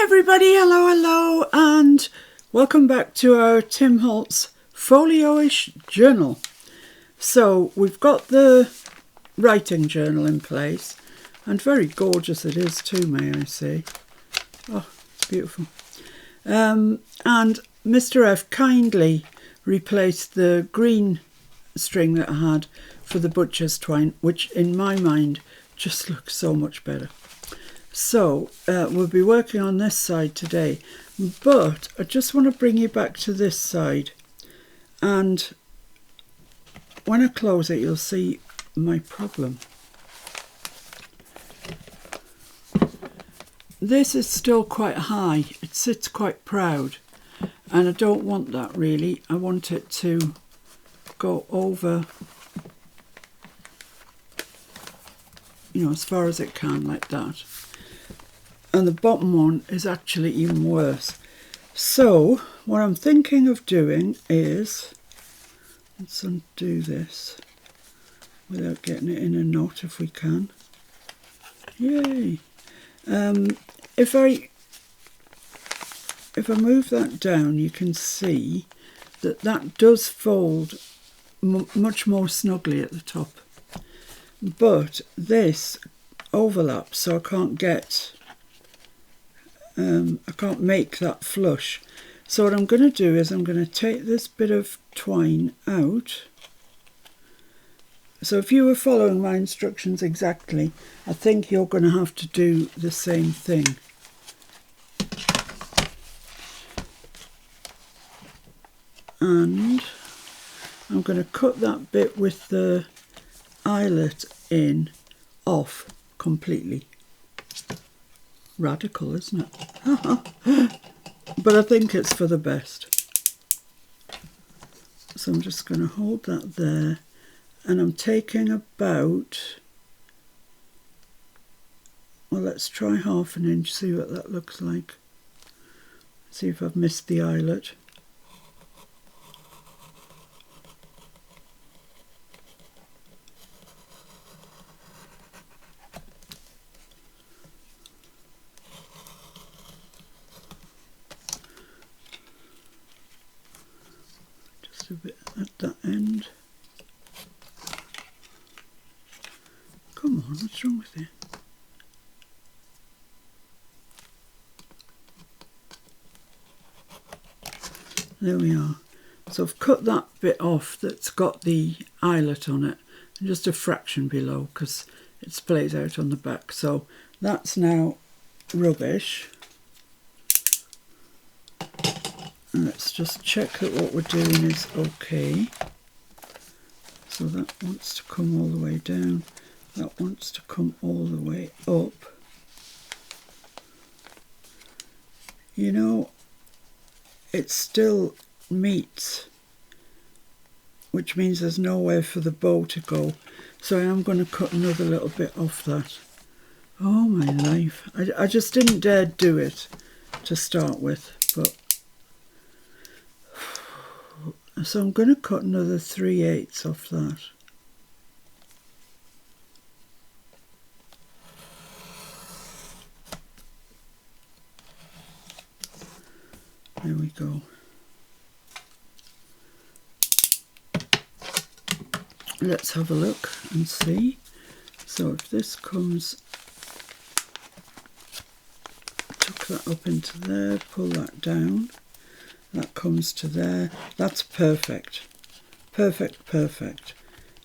Everybody, hello, and welcome back to our Tim Holtz Folio-ish journal. So we've got the writing journal in place, and very gorgeous it is too, may I say. Oh, it's beautiful. And Mr. F kindly replaced the green string that I had for the butcher's twine, which in my mind just looks so much better. So we'll be working on this side today, but I just want to bring you back to this side, and when I close it you'll see my problem. This is still quite high, it sits quite proud, and I don't want that really. I want it to go over, you know, as far as it can, like that. And the bottom one is actually even worse. So what I'm thinking of doing is, let's undo this without getting it in a knot if we can. Yay! If I move that down, you can see that that does fold much more snugly at the top. But this overlaps, so I can't get I can't make that flush. So what I'm going to do is I'm going to take this bit of twine out. So if you were following my instructions exactly, I think you're going to have to do the same thing. And I'm going to cut that bit with the eyelet in off completely. Radical, isn't it? But I think it's for the best. So I'm just going to hold that there, and I'm taking about, well, let's try 1/2 inch, see what that looks like. See if I've missed the eyelet. A bit at that end. Come on, what's wrong with it? There we are. So I've cut that bit off that's got the eyelet on it, and just a fraction below because it splays out on the back. So that's now rubbish. And let's just check that what we're doing is okay. So that wants to come all the way down. That wants to come all the way up. You know, it still meets, which means there's nowhere for the bow to go. So I am going to cut another little bit off that. Oh my life. I just didn't dare do it to start with, but so I'm going to cut another 3/8 off that. There we go. Let's have a look and see. So if this comes, tuck that up into there, pull that down. That comes to there. That's perfect. Perfect, perfect.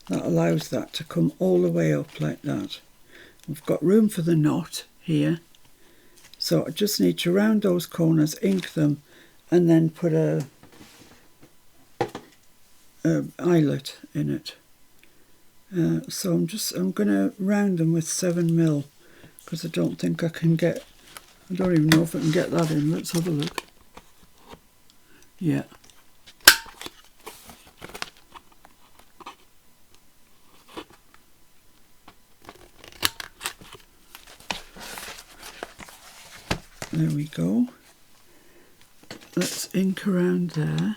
That allows that to come all the way up like that. We've got room for the knot here. So I just need to round those corners, ink them, and then put a eyelet in it. So I'm going to round them with 7mm because I don't think I can get, I don't even know if I can get that in. Let's have a look. Yeah. There we go. Let's ink around there.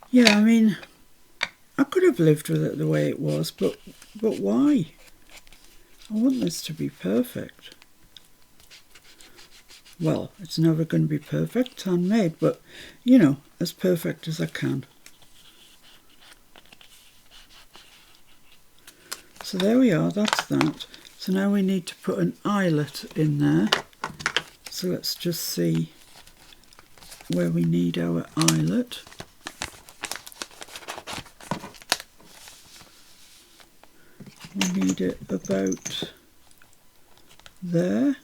Yeah, I mean, I could have lived with it the way it was, but why? I want this to be perfect. Well, it's never going to be perfect, handmade, but, you know, as perfect as I can. So there we are, that's that. So now we need to put an eyelet in there. So let's just see where we need our eyelet. We need it about there.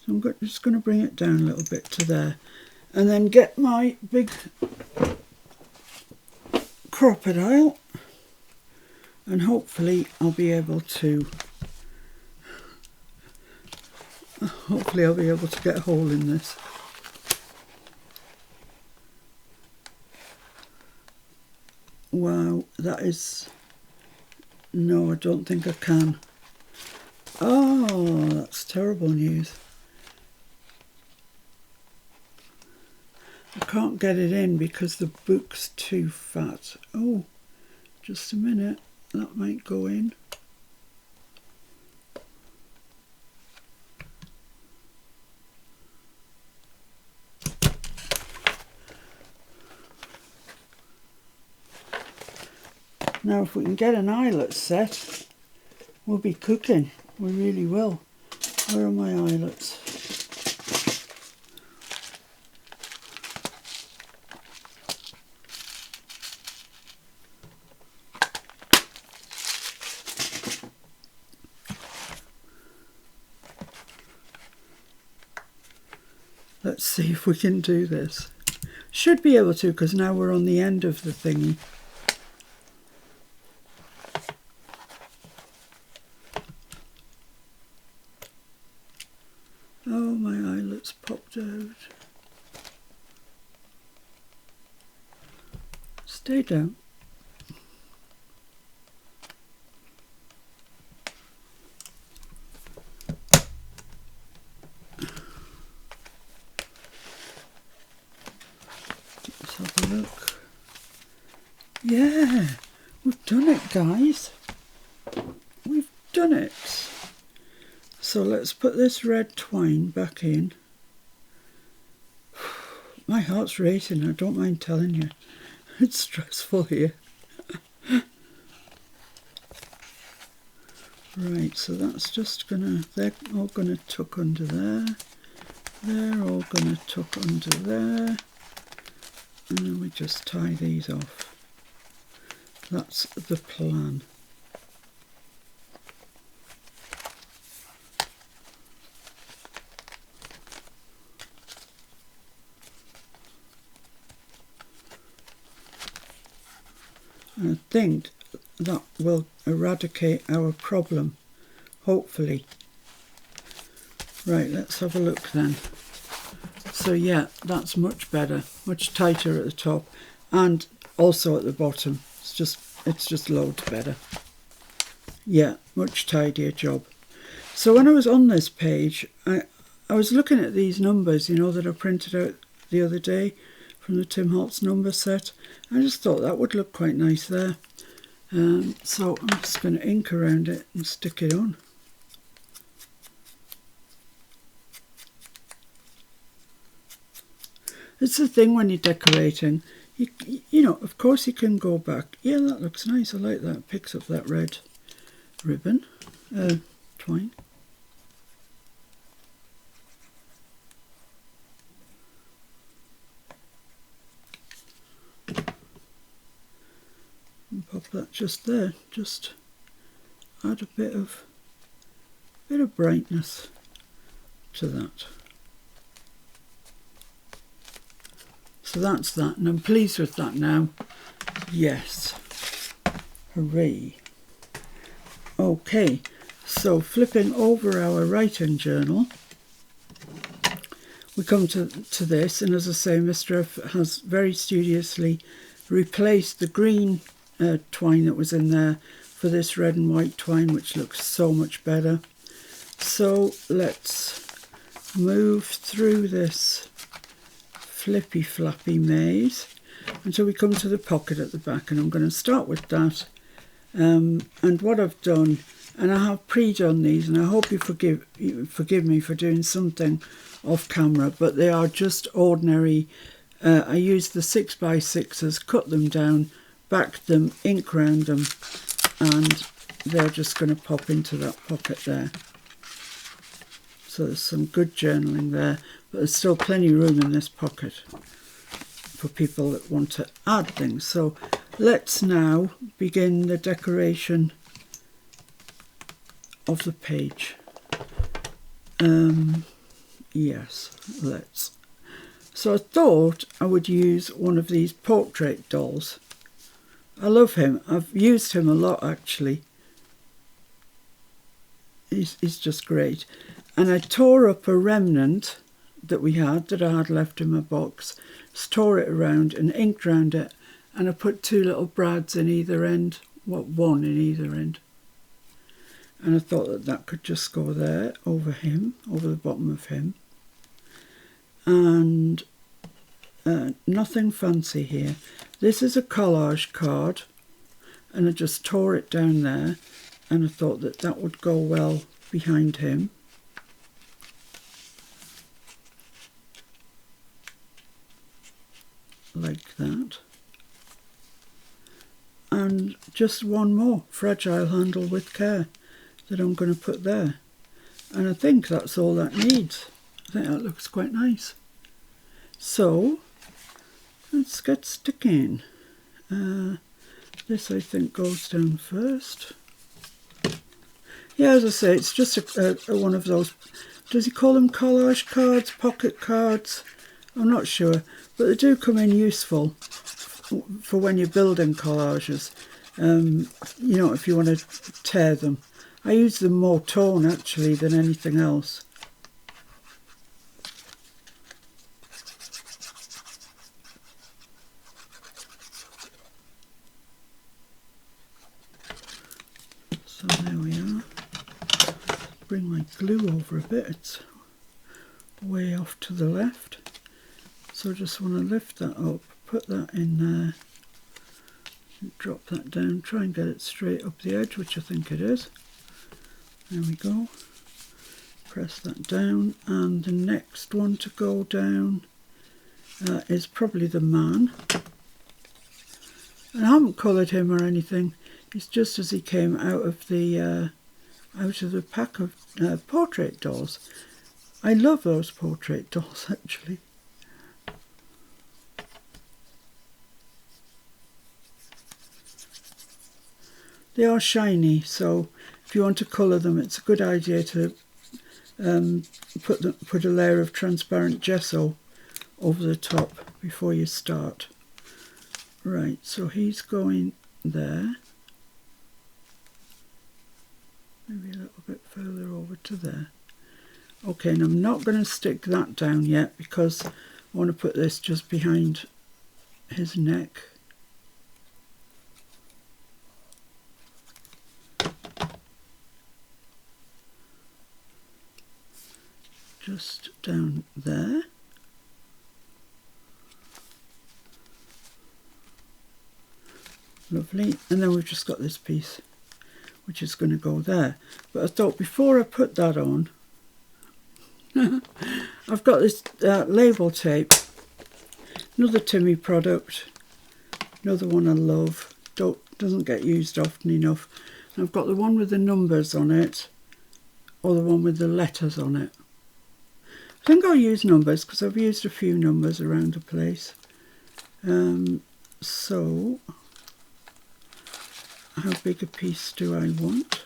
So I'm just going to bring it down a little bit to there. And then get my big crocodile. And hopefully I'll be able to get a hole in this. Wow, that is... No, I don't think I can. Oh, that's terrible news. I can't get it in because the book's too fat. Oh, just a minute. That might go in. Now if we can get an eyelet set, we'll be cooking. We really will. Where are my eyelets? Let's see if we can do this. Should be able to, because now we're on the end of the thingy. Oh, my eyelets popped out. Stay down. Let's have a look. Yeah, we've done it, guys. We've done it. So let's put this red twine back in. My heart's racing, I don't mind telling you. It's stressful here. Right, so that's just gonna, they're all gonna tuck under there. They're all gonna tuck under there. And then we just tie these off. That's the plan. And I think that will eradicate our problem, hopefully. Right, let's have a look then. So yeah, that's much better, much tighter at the top and also at the bottom. It's just loads better. Yeah, much tidier job. So when I was on this page, I was looking at these numbers, you know, that I printed out the other day from the Tim Holtz number set. I just thought that would look quite nice there. So I'm just going to ink around it and stick it on. It's the thing when you're decorating, you know, of course you can go back. Yeah, that looks nice, I like that. Picks up that red ribbon, twine. And pop that just there, just add a bit of brightness to that. So that's that, and I'm pleased with that now. Yes. Hooray. Okay, so flipping over our writing journal, we come to this, and as I say, Mr. F has very studiously replaced the green twine that was in there for this red and white twine, which looks so much better. So let's move through this flippy flappy maze until we come to the pocket at the back, and I'm going to start with that. And what I've done, and I have pre-done these, and I hope you forgive me for doing something off camera, but they are just ordinary. I used the 6x6s, cut them down, backed them, ink round them, and they're just going to pop into that pocket there. So there's some good journaling there, but there's still plenty of room in this pocket for people that want to add things. So let's now begin the decoration of the page. Yes, let's. So I thought I would use one of these portrait dolls. I love him. I've used him a lot actually. He's just great. And I tore up a remnant that I had left in my box, tore it around and inked around it, and I put two little brads in either end, one in either end. And I thought that could just go there, over him, over the bottom of him. And nothing fancy here. This is a collage card, and I just tore it down there, and I thought that would go well behind him. Like that. And just one more, fragile handle with care, that I'm going to put there. And I think that's all that needs. I think that looks quite nice. So let's get sticking. This I think goes down first. Yeah, as I say, it's just a one of those, does he call them collage cards, pocket cards? I'm not sure, but they do come in useful for when you're building collages. You know, if you want to tear them. I use them more torn actually than anything else. So there we are. Bring my glue over a bit, it's way off to the left. So I just want to lift that up, put that in there, drop that down, try and get it straight up the edge, which I think it is. There we go. Press that down, and the next one to go down is probably the man. And I haven't coloured him or anything. It's just as he came out of the pack of portrait dolls. I love those portrait dolls actually. They are shiny, so if you want to colour them, it's a good idea to put a layer of transparent gesso over the top before you start. Right, so he's going there. Maybe a little bit further over to there. Okay, and I'm not going to stick that down yet because I want to put this just behind his neck. Just down there. Lovely. And then we've just got this piece which is going to go there. But I thought before I put that on, I've got this label tape, another Timmy product, another one I love, doesn't get used often enough. And I've got the one with the numbers on it, or the one with the letters on it. I think I'll use numbers because I've used a few numbers around the place. So, how big a piece do I want?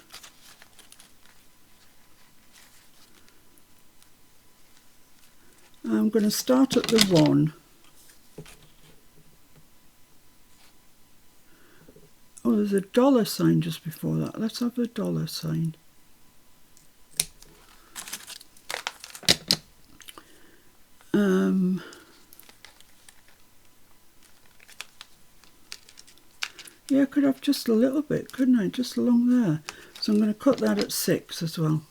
I'm going to start at the 1. Oh, there's a dollar sign just before that. Let's have the dollar sign. Yeah, I could have just a little bit, couldn't I? Just along there. So I'm going to cut that at 6 as well.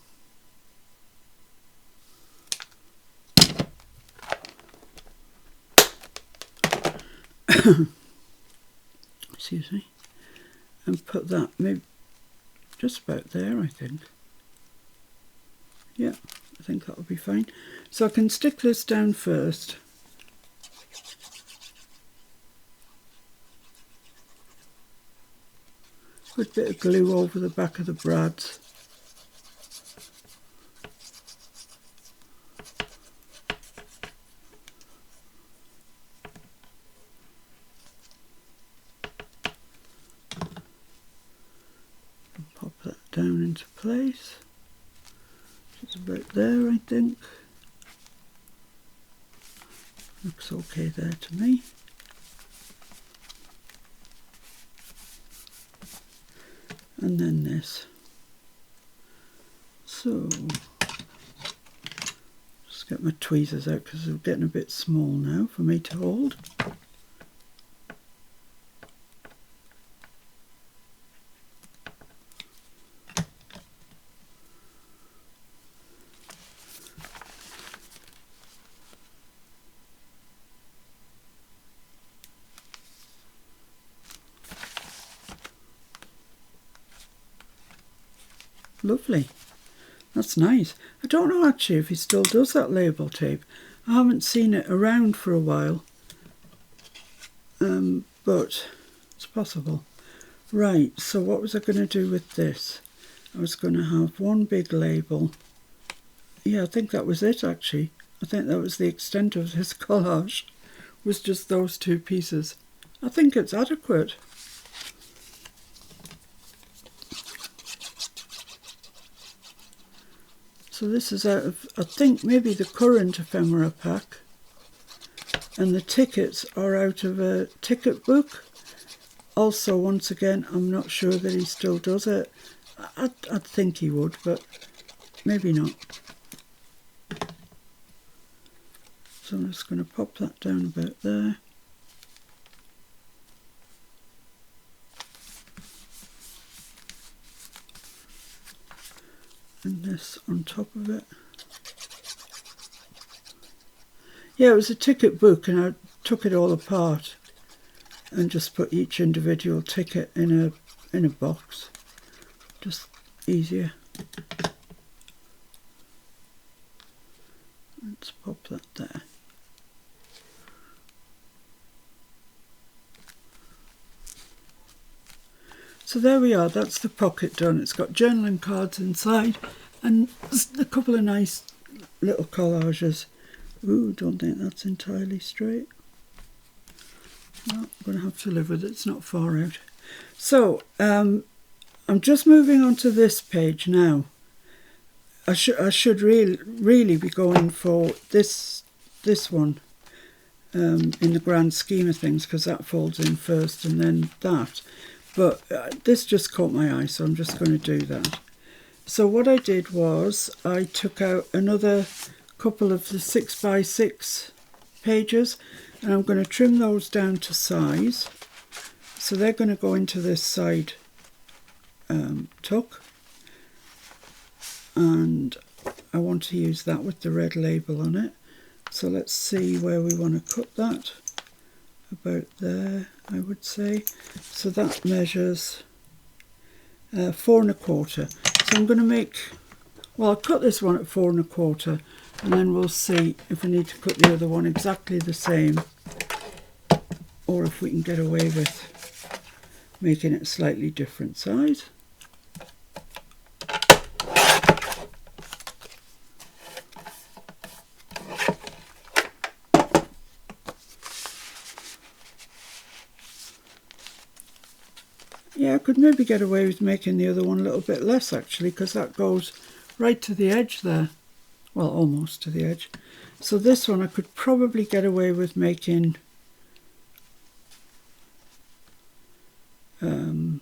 Excuse me. And put that maybe just about there, I think. Yeah, I think that'll be fine. So I can stick this down first. Good bit of glue over the back of the brads. And pop that down into place. Just about there, I think. Looks okay there to me. And then this. So, just get my tweezers out because they're getting a bit small now for me to hold. Lovely. That's nice. I don't know actually if he still does that label tape. I haven't seen it around for a while. But it's possible. Right, so what was I going to do with this? I was going to have one big label. Yeah, I think that was it actually. I think that was the extent of this collage. Was just those two pieces. I think it's adequate. So this is out of, I think, maybe the current ephemera pack. And the tickets are out of a ticket book. Also, once again, I'm not sure that he still does it. I'd think he would, but maybe not. So I'm just going to pop that down about there. And this on top of it. Yeah, it was a ticket book and I took it all apart and just put each individual ticket in a box. Just easier. Let's pop that there. So there we are, that's the pocket done. It's got journaling cards inside and a couple of nice little collages. Ooh, don't think that's entirely straight. No, I'm going to have to live with it, it's not far out. So, I'm just moving on to this page now. I should really be going for this one in the grand scheme of things, because that folds in first and then that. But this just caught my eye, so I'm just going to do that. So what I did was I took out another couple of the 6x6 pages and I'm going to trim those down to size. So they're going to go into this side tuck. And I want to use that with the red label on it. So let's see where we want to cut that. About there, I would say. So that measures 4 1/4. So I'm going to make, well, I'll cut this one at 4 1/4 and then we'll see if I need to cut the other one exactly the same or if we can get away with making it a slightly different size. Yeah, I could maybe get away with making the other one a little bit less actually, because that goes right to the edge there. Well, almost to the edge. So this one I could probably get away with making to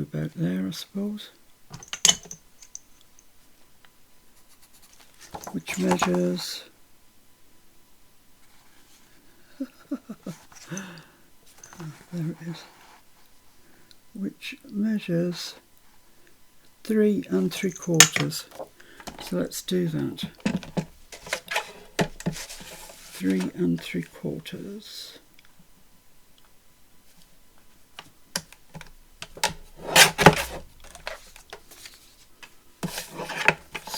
about there, I suppose. Which measures there it is. Which measures 3 3/4. So let's do that. 3 3/4.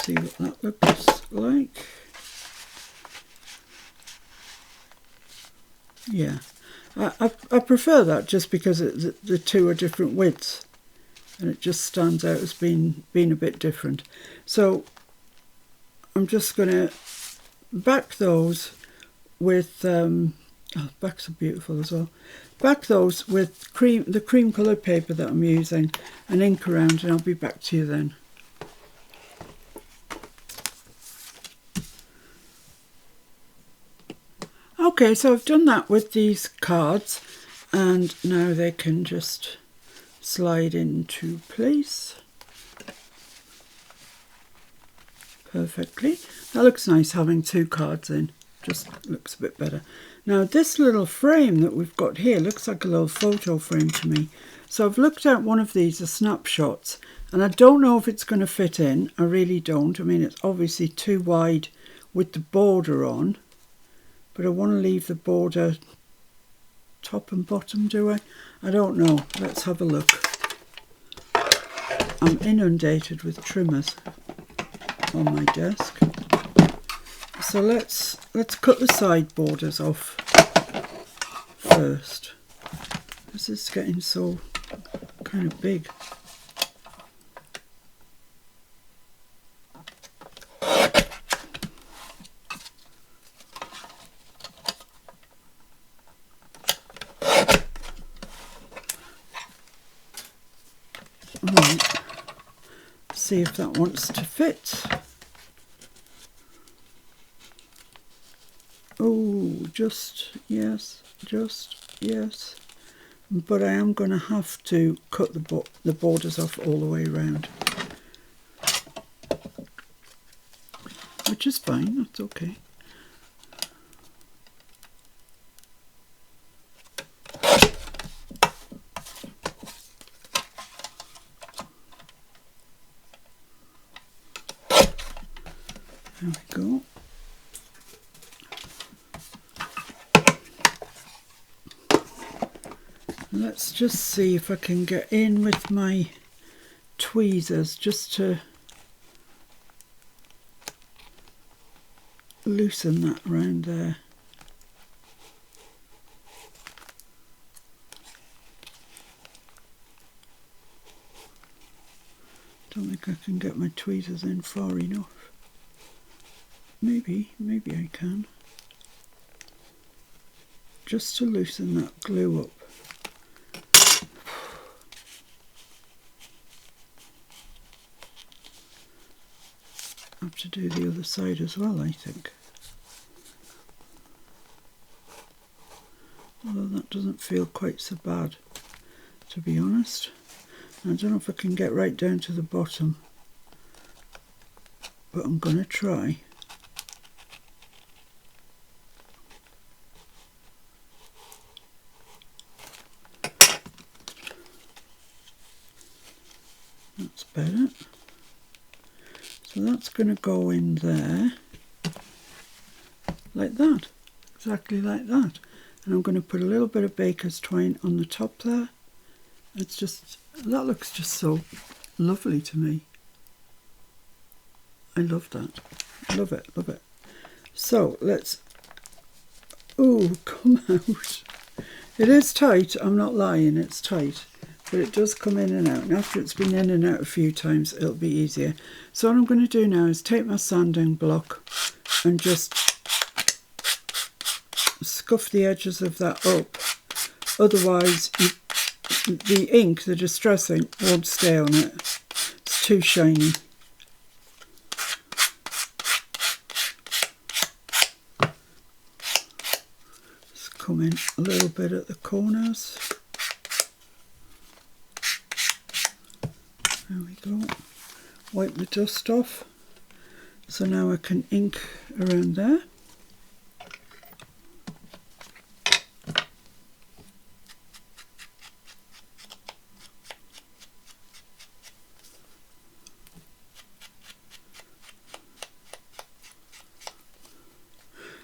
See what that looks like. Yeah, I prefer that just because the two are different widths, and it just stands out as being a bit different. So I'm just going to back those with backs are beautiful as well. Back those with the cream coloured paper that I'm using and ink around, and I'll be back to you then. Okay, so I've done that with these cards, and now they can just slide into place perfectly. That looks nice having two cards in, just looks a bit better. Now this little frame that we've got here looks like a little photo frame to me. So I've looked at one of these as snapshots, and I don't know if it's going to fit in. I really don't. I mean, it's obviously too wide with the border on, but I want to leave the border top and bottom, do I? I don't know. Let's have a look. I'm inundated with trimmers on my desk. So let's cut the side borders off first. This is getting so kind of big. Right. See if that wants to fit. Oh, just yes. But I am going to have to cut the borders off all the way around, which is fine. That's okay. There we go. Let's just see if I can get in with my tweezers just to loosen that around there. Don't think I can get my tweezers in far enough. Maybe I can. Just to loosen that glue up. I have to do the other side as well, I think. Although that doesn't feel quite so bad, to be honest. I don't know if I can get right down to the bottom, but I'm going to try. That's better. So that's going to go in there, like that, exactly like that. And I'm going to put a little bit of baker's twine on the top there. It's just, that looks just so lovely to me. I love that. Love it, love it. So let's, ooh, come out. It is tight, I'm not lying, it's tight. But it does come in and out, and after it's been in and out a few times it'll be easier. So what I'm going to do now is take my sanding block and just scuff the edges of that up, otherwise the ink, the distress ink, won't stay on it. It's too shiny. Just come in a little bit at the corners. There we go. Wipe the dust off. So now I can ink around there.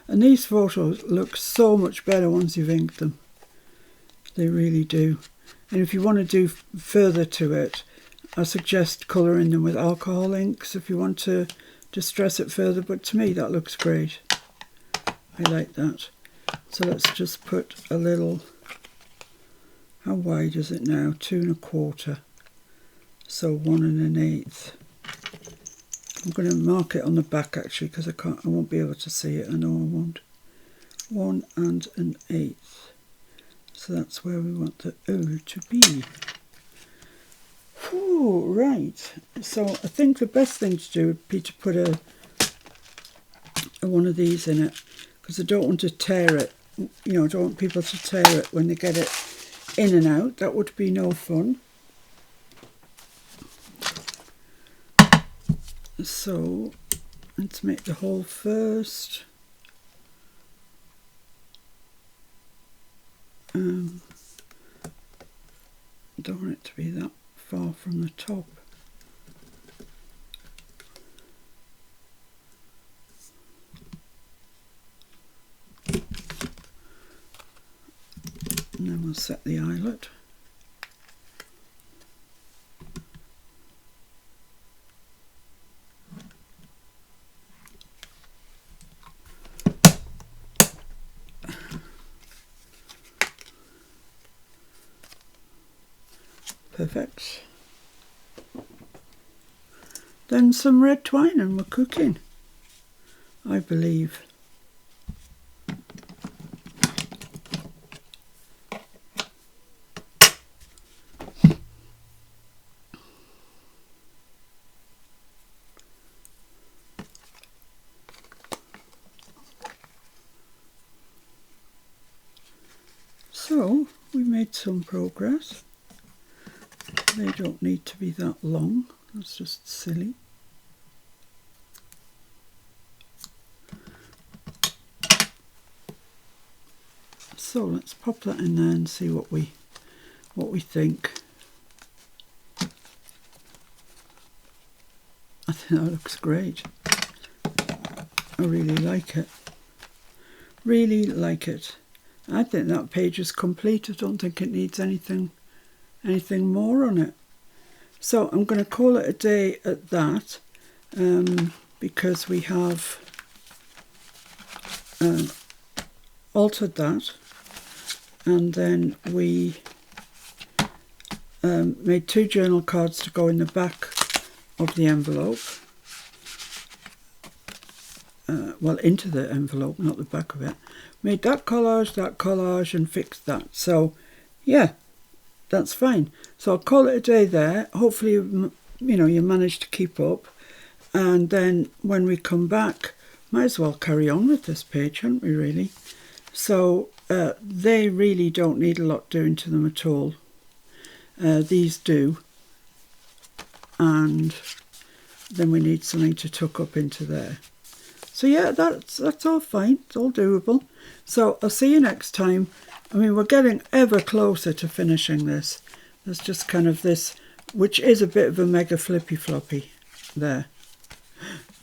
And these photos look so much better once you've inked them. They really do. And if you want to do further to it, I suggest colouring them with alcohol inks if you want to distress it further, but to me that looks great. I like that. So let's just put a little, how wide is it now? 2 1/4. So 1 1/8. I'm going to mark it on the back actually because I won't be able to see it. I know I won't. 1 1/8. So that's where we want the O to be. Oh, right. So I think the best thing to do would be to put a one of these in it, because I don't want to tear it. You know, I don't want people to tear it when they get it in and out. That would be no fun. So let's make the hole first. Don't want it to be that far from the top. And then we'll set the eyelet. Perfect. Then some red twine and we're cooking, I believe. So we made some progress. They don't need to be that long, that's just silly. So let's pop that in there and see what we think. I think that looks great. I really like it. Really like it. I think that page is complete. I don't think it needs anything more on it. So I'm going to call it a day at that, because we have altered that, and then we made 2 journal cards to go in the back of the envelope. Well, into the envelope, not the back of it. Made that collage, and fixed that. So, yeah, that's fine. So I'll call it a day there. Hopefully, you manage to keep up. And then when we come back, might as well carry on with this page, haven't we, really? So they really don't need a lot doing to them at all. These do. And then we need something to tuck up into there. So yeah, that's all fine. It's all doable. So I'll see you next time. I mean, we're getting ever closer to finishing this. There's just kind of this, which is a bit of a mega flippy floppy there.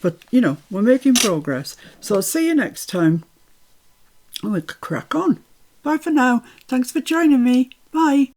But, we're making progress. So I'll see you next time. And we could crack on. Bye for now. Thanks for joining me. Bye.